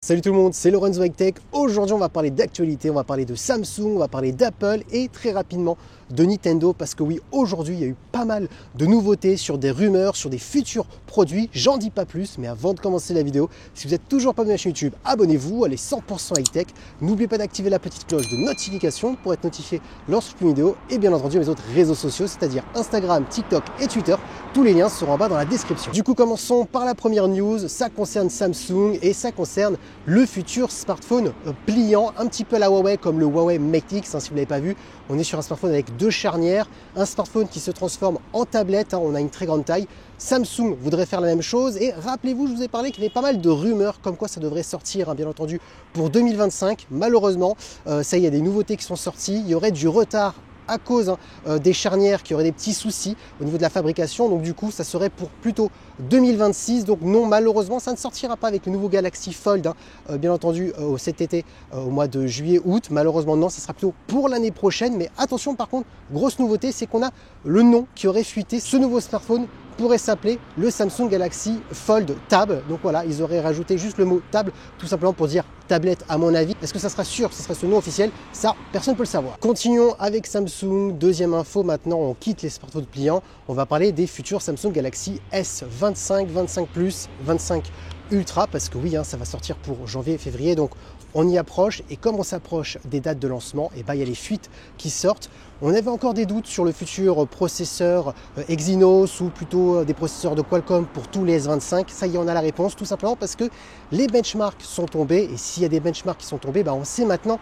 Salut tout le monde, c'est Lorenzo High Tech. Aujourd'hui, on va parler d'actualité, on va parler de Samsung, on va parler d'Apple et très rapidement de Nintendo parce que oui, aujourd'hui, il y a eu pas mal de nouveautés sur des rumeurs, sur des futurs produits. J'en dis pas plus, mais avant de commencer la vidéo, si vous n'êtes toujours pas abonné à la chaîne YouTube, abonnez-vous, elle est 100% High Tech. N'oubliez pas d'activer la petite cloche de notification pour être notifié lorsque je publie une vidéo et bien entendu mes autres réseaux sociaux, c'est-à-dire Instagram, TikTok et Twitter. Tous les liens seront en bas dans la description. Du coup, commençons par la première news. Ça concerne Samsung et ça concerne le futur smartphone pliant, un petit peu à la Huawei comme le Huawei Mate X, si vous ne l'avez pas vu. On est sur un smartphone avec deux charnières, un smartphone qui se transforme en tablette, on a une très grande taille. Samsung voudrait faire la même chose et rappelez-vous, je vous ai parlé qu'il y avait pas mal de rumeurs comme quoi ça devrait sortir, bien entendu, pour 2025. Malheureusement, ça y est, il y a des nouveautés qui sont sorties, il y aurait du retard à cause des charnières qui auraient des petits soucis au niveau de la fabrication, donc du coup ça serait pour plutôt 2026, donc non, malheureusement ça ne sortira pas avec le nouveau Galaxy Fold, bien entendu cet été au mois de juillet-août, malheureusement non, ça sera plutôt pour l'année prochaine. Mais attention, par contre, grosse nouveauté, c'est qu'on a le nom qui aurait fuité. Ce nouveau smartphone pourrait s'appeler le Samsung Galaxy Fold Tab. Donc voilà, ils auraient rajouté juste le mot table, tout simplement pour dire tablette à mon avis. Est-ce que ça sera sûr que ce sera ce nom officiel? Ça, personne ne peut le savoir. Continuons avec Samsung. Deuxième info, maintenant on quitte les smartphones pliants. On va parler des futurs Samsung Galaxy S25, 25 Plus, 25 Ultra, parce que oui, ça va sortir pour janvier et février, donc on y approche. Et comme on s'approche des dates de lancement, et il y a les fuites qui sortent. On avait encore des doutes sur le futur processeur Exynos ou plutôt des processeurs de Qualcomm pour tous les S25. Ça y est, on a la réponse, tout simplement parce que les benchmarks sont tombés. Et s'il y a des benchmarks qui sont tombés, on sait maintenant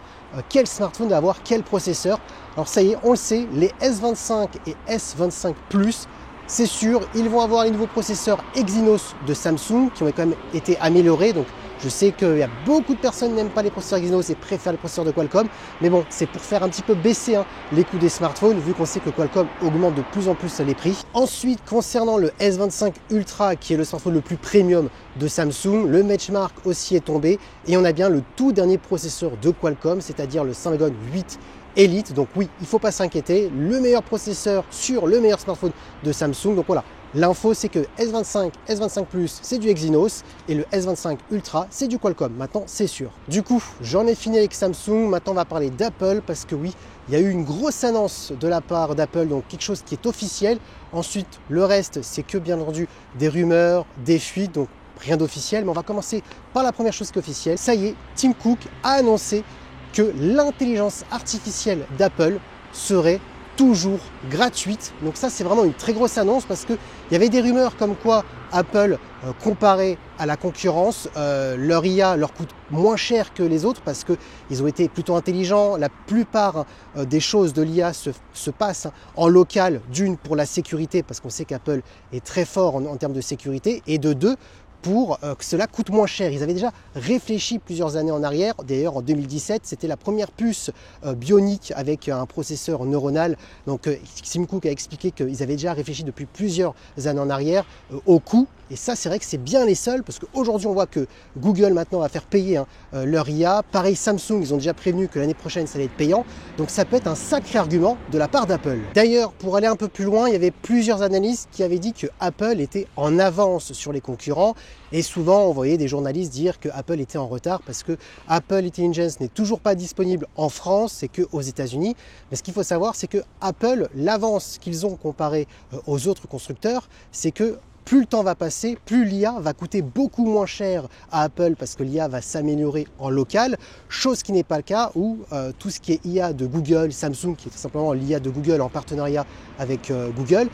quel smartphone va avoir quel processeur. Alors ça y est, on le sait, les S25 et S25 Plus, c'est sûr, ils vont avoir les nouveaux processeurs Exynos de Samsung qui ont quand même été améliorés. Donc je sais qu'il y a beaucoup de personnes qui n'aiment pas les processeurs Exynos et préfèrent les processeurs de Qualcomm. Mais bon, c'est pour faire un petit peu baisser les coûts des smartphones, vu qu'on sait que Qualcomm augmente de plus en plus les prix. Ensuite, concernant le S25 Ultra, qui est le smartphone le plus premium de Samsung, le benchmark aussi est tombé. Et on a bien le tout dernier processeur de Qualcomm, c'est-à-dire le Snapdragon 8 Elite. Donc oui, il ne faut pas s'inquiéter, le meilleur processeur sur le meilleur smartphone de Samsung. Donc voilà, l'info c'est que S25, S25 Plus c'est du Exynos et le S25 Ultra c'est du Qualcomm, maintenant c'est sûr. Du coup, j'en ai fini avec Samsung, maintenant on va parler d'Apple parce que oui, il y a eu une grosse annonce de la part d'Apple, donc quelque chose qui est officiel. Ensuite, le reste c'est que bien entendu des rumeurs, des fuites, donc rien d'officiel. Mais on va commencer par la première chose qui est officielle. Ça y est, Tim Cook a annoncé que l'intelligence artificielle d'Apple serait toujours gratuite. Donc ça, c'est vraiment une très grosse annonce parce qu'il y avait des rumeurs comme quoi Apple, comparé à la concurrence, leur IA leur coûte moins cher que les autres parce qu'ils ont été plutôt intelligents. La plupart des choses de l'IA se passent en local, d'une pour la sécurité parce qu'on sait qu'Apple est très fort en termes de sécurité, et de deux, pour que cela coûte moins cher. Ils avaient déjà réfléchi plusieurs années en arrière. D'ailleurs, en 2017, c'était la première puce bionique avec un processeur neuronal. Donc, Tim Cook a expliqué qu'ils avaient déjà réfléchi depuis plusieurs années en arrière au coût. Et ça, c'est vrai que c'est bien les seuls, parce qu'aujourd'hui, on voit que Google maintenant va faire payer leur IA. Pareil, Samsung, ils ont déjà prévenu que l'année prochaine, ça allait être payant. Donc, ça peut être un sacré argument de la part d'Apple. D'ailleurs, pour aller un peu plus loin, il y avait plusieurs analystes qui avaient dit que Apple était en avance sur les concurrents. Et souvent, on voyait des journalistes dire que Apple était en retard parce que Apple Intelligence n'est toujours pas disponible en France, c'est qu'aux États-Unis. Mais ce qu'il faut savoir, c'est que Apple, l'avance qu'ils ont comparé aux autres constructeurs, c'est que plus le temps va passer, plus l'IA va coûter beaucoup moins cher à Apple parce que l'IA va s'améliorer en local, chose qui n'est pas le cas où tout ce qui est IA de Google, Samsung, qui est tout simplement l'IA de Google en partenariat avec Google,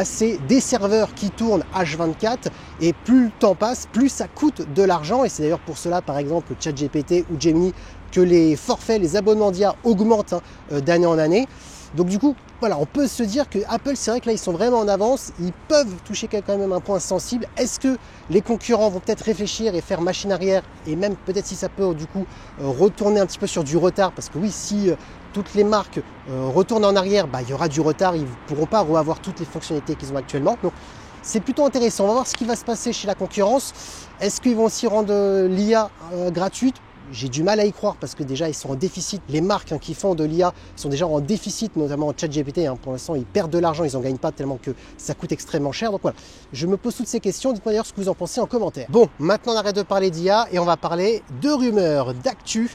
c'est des serveurs qui tournent H24 et plus le temps passe, plus ça coûte de l'argent. Et c'est d'ailleurs pour cela, par exemple, ChatGPT ou Gemini, que les forfaits, les abonnements d'IA augmentent d'année en année. Donc du coup, voilà, on peut se dire que Apple, c'est vrai que là, ils sont vraiment en avance. Ils peuvent toucher quand même un point sensible. Est-ce que les concurrents vont peut-être réfléchir et faire machine arrière? Et même peut-être si ça peut du coup retourner un petit peu sur du retard. Parce que oui, si toutes les marques retournent en arrière, il y aura du retard. Ils ne pourront pas avoir toutes les fonctionnalités qu'ils ont actuellement. Donc c'est plutôt intéressant. On va voir ce qui va se passer chez la concurrence. Est-ce qu'ils vont aussi rendre l'IA gratuite? j'ai du mal à y croire parce que déjà ils sont en déficit. Les marques qui font de l'IA sont déjà en déficit, notamment ChatGPT. Pour l'instant, ils perdent de l'argent, ils n'en gagnent pas tellement que ça coûte extrêmement cher. Donc voilà, je me pose toutes ces questions. Dites-moi d'ailleurs ce que vous en pensez en commentaire. Bon, maintenant on arrête de parler d'IA et on va parler de rumeurs, d'actu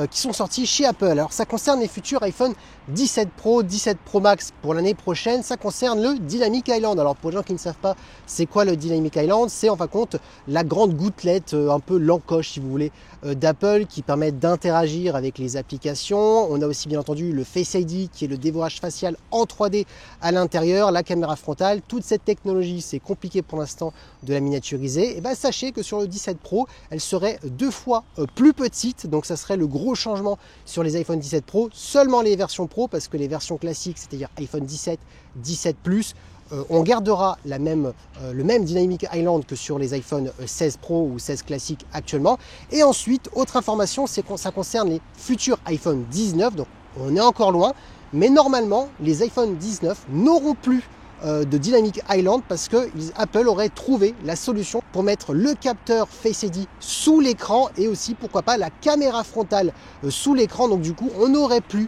qui sont sorties chez Apple. Alors ça concerne les futurs iPhone 17 Pro, 17 Pro Max pour l'année prochaine. Ça concerne le Dynamic Island. Alors pour les gens qui ne savent pas c'est quoi le Dynamic Island, c'est en fin de compte la grande gouttelette, un peu l'encoche si vous voulez, d'Apple qui permet d'interagir avec les applications. On a aussi bien entendu le Face ID qui est le dévoilage facial en 3D à l'intérieur, la caméra frontale. Toute cette technologie, c'est compliqué pour l'instant de la miniaturiser. Et bien sachez que sur le 17 Pro, elle serait 2 fois plus petite. Donc ça serait le gros changement sur les iPhone 17 Pro. Seulement les versions Pro parce que les versions classiques, c'est-à-dire iPhone 17, 17 Plus, on gardera le même Dynamic Island que sur les iPhone 16 Pro ou 16 classiques actuellement. Et ensuite, autre information, c'est que ça concerne les futurs iPhone 19. Donc on est encore loin, mais normalement, les iPhone 19 n'auront plus de Dynamic Island parce que Apple aurait trouvé la solution pour mettre le capteur Face ID sous l'écran et aussi, pourquoi pas, la caméra frontale sous l'écran. Donc du coup, on n'aurait plus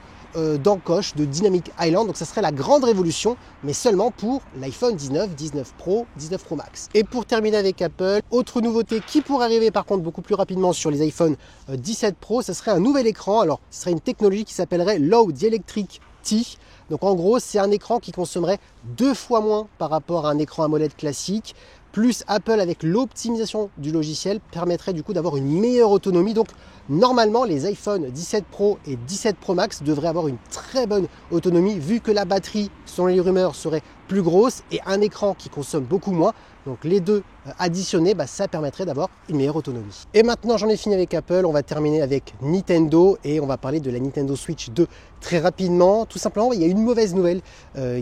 d'encoche de Dynamic Island, donc ça serait la grande révolution, mais seulement pour l'iPhone 19, 19 Pro, 19 Pro Max. Et pour terminer avec Apple, autre nouveauté qui pourrait arriver par contre beaucoup plus rapidement sur les iPhone 17 Pro, ça serait un nouvel écran. Alors ce serait une technologie qui s'appellerait Low Dielectric T. Donc en gros, c'est un écran qui consommerait 2 fois moins par rapport à un écran AMOLED classique. Plus Apple avec l'optimisation du logiciel permettrait du coup d'avoir une meilleure autonomie. Donc normalement les iPhone 17 Pro et 17 Pro Max devraient avoir une très bonne autonomie vu que la batterie, selon les rumeurs, serait plus grosse et un écran qui consomme beaucoup moins. Donc les deux additionnés, ça permettrait d'avoir une meilleure autonomie. Et maintenant j'en ai fini avec Apple, on va terminer avec Nintendo et on va parler de la Nintendo Switch 2 très rapidement. Tout simplement, il y a une mauvaise nouvelle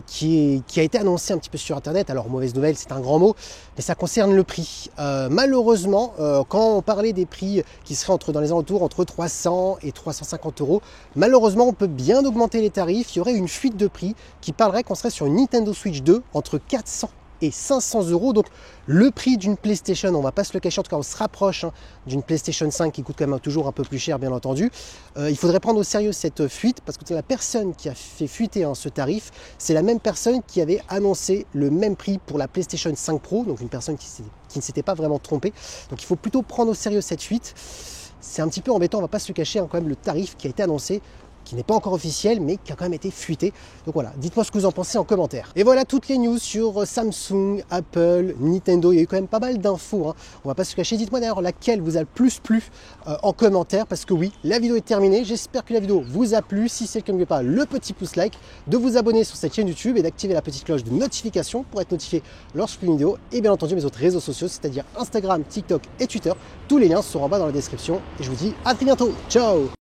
qui a été annoncée un petit peu sur internet. Alors mauvaise nouvelle, c'est un grand mot, mais ça concerne le prix. Malheureusement, quand on parlait des prix qui seraient dans les alentours entre 300 et 350 euros, malheureusement on peut bien augmenter les tarifs. Il y aurait une fuite de prix qui parlerait qu'on serait sur une Nintendo Switch 2 entre 400 et 500 euros. Donc le prix d'une PlayStation, on va pas se le cacher, en tout cas on se rapproche d'une PlayStation 5 qui coûte quand même toujours un peu plus cher bien entendu. Il faudrait prendre au sérieux cette fuite parce que la personne qui a fait fuiter ce tarif, c'est la même personne qui avait annoncé le même prix pour la PlayStation 5 Pro, donc une personne qui ne s'était pas vraiment trompée. Donc il faut plutôt prendre au sérieux cette fuite. C'est un petit peu embêtant, on va pas se le cacher, quand même le tarif qui a été annoncé, qui n'est pas encore officiel, mais qui a quand même été fuité. Donc voilà, dites-moi ce que vous en pensez en commentaire. Et voilà toutes les news sur Samsung, Apple, Nintendo. Il y a eu quand même pas mal d'infos, on va pas se cacher. Dites-moi d'ailleurs laquelle vous a le plus plu en commentaire, parce que oui, la vidéo est terminée. J'espère que la vidéo vous a plu. Si c'est le cas, n'oubliez pas le petit pouce like, de vous abonner sur cette chaîne YouTube et d'activer la petite cloche de notification pour être notifié lorsque une vidéo, et bien entendu mes autres réseaux sociaux, c'est-à-dire Instagram, TikTok et Twitter. Tous les liens seront en bas dans la description. Et je vous dis à très bientôt. Ciao!